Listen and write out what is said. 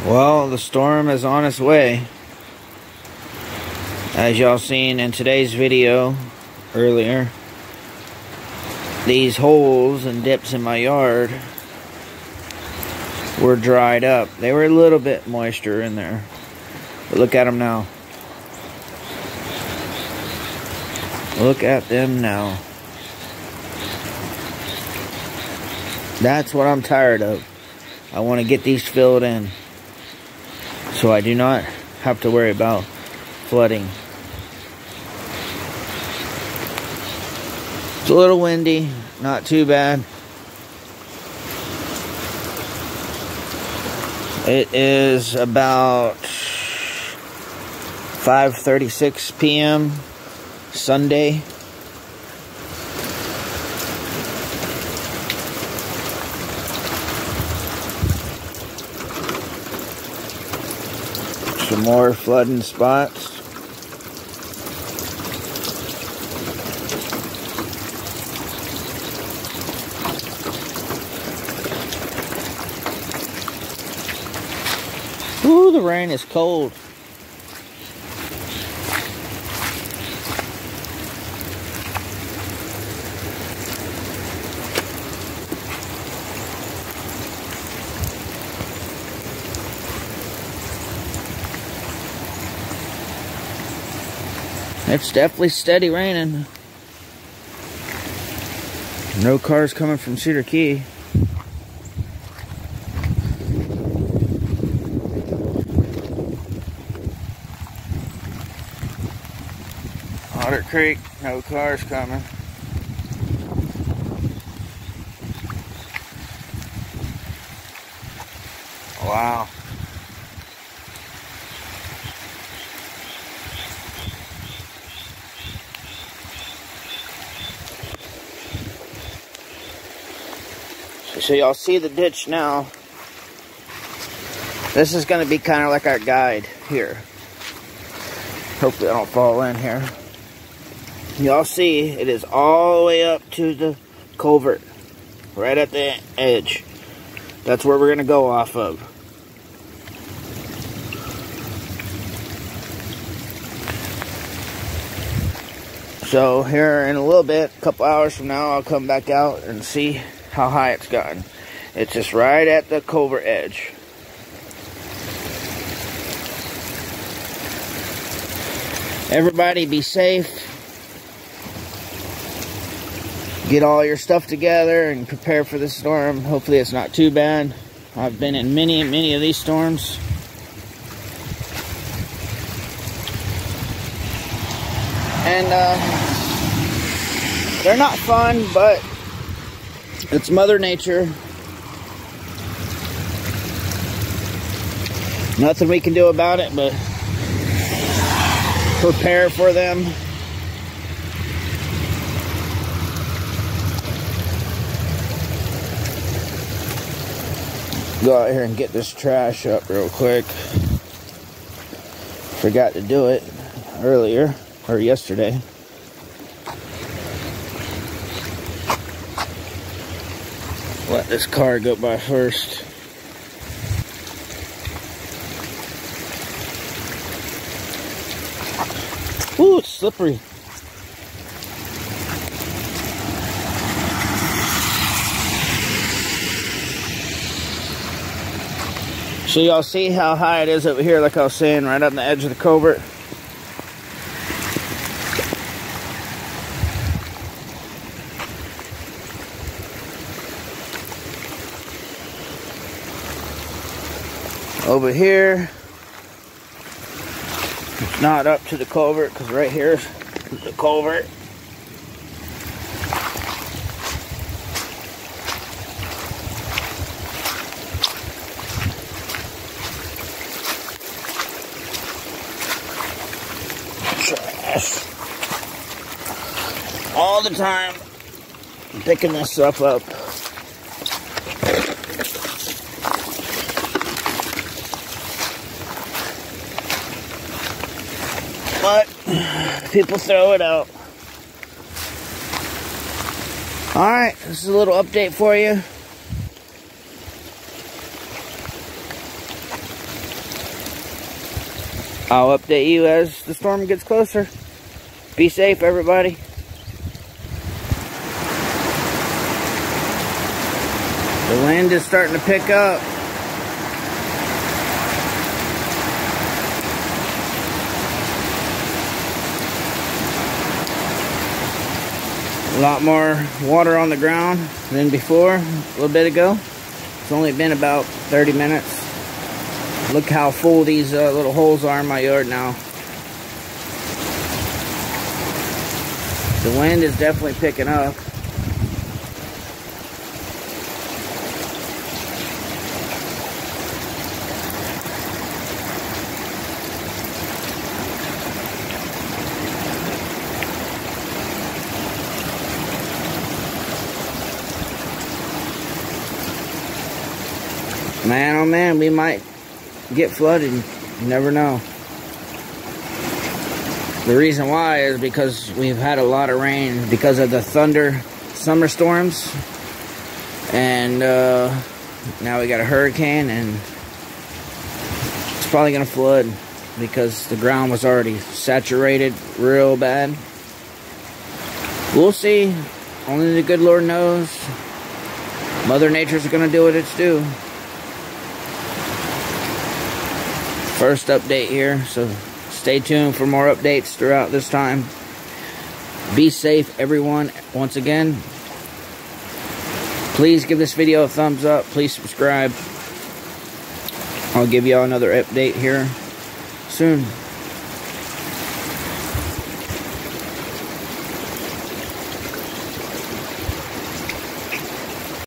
Well, the storm is on its way. As y'all seen in today's video earlier, these holes and dips in my yard were dried up. They were a little bit moisture in there. But look at them now. Look at them now. That's what I'm tired of. I want to get these filled in, so I do not have to worry about flooding. It's a little windy, not too bad. It is about 5:36 p.m. Sunday. Some more flooding spots. Ooh, the rain is cold. It's definitely steady raining. No cars coming from Cedar Key. Otter Creek, no cars coming. Wow. So y'all see the ditch now. This is going to be kind of like our guide here. Hopefully I don't fall in here. Y'all see it is all the way up to the culvert. Right at the edge. That's where we're going to go off of. So here in a little bit, a couple hours from now, I'll come back out and see how high it's gotten. It's just right at the culvert edge. Everybody be safe. Get all your stuff together and prepare for the storm. Hopefully it's not too bad. I've been in many of these storms. And they're not fun, but it's Mother Nature. Nothing we can do about it but prepare for them. Go out here and get this trash up real quick. Forgot to do it earlier, or yesterday. Let this car go by first. Ooh, it's slippery. So y'all see how high it is over here, like I was saying, right on the edge of the culvert. Over here, it's not up to the culvert because right here is the culvert. Trash. All the time, I'm picking this stuff up. But people throw it out. Alright, this is a little update for you. I'll update you as the storm gets closer. Be safe, everybody. The wind is starting to pick up. A lot more water on the ground than before, a little bit ago. It's only been about 30 minutes. Look how full these little holes are in my yard now. The wind is definitely picking up. Man, oh man, we might get flooded. You never know. The reason why is because we've had a lot of rain because of the thunder summer storms. And now we got a hurricane, and it's probably going to flood because the ground was already saturated real bad. We'll see. Only the good Lord knows. Mother Nature's going to do what it's due. First update here, so stay tuned for more updates throughout this time. Be safe, everyone. Once again, please give this video a thumbs up. Please subscribe. I'll give y'all another update here soon.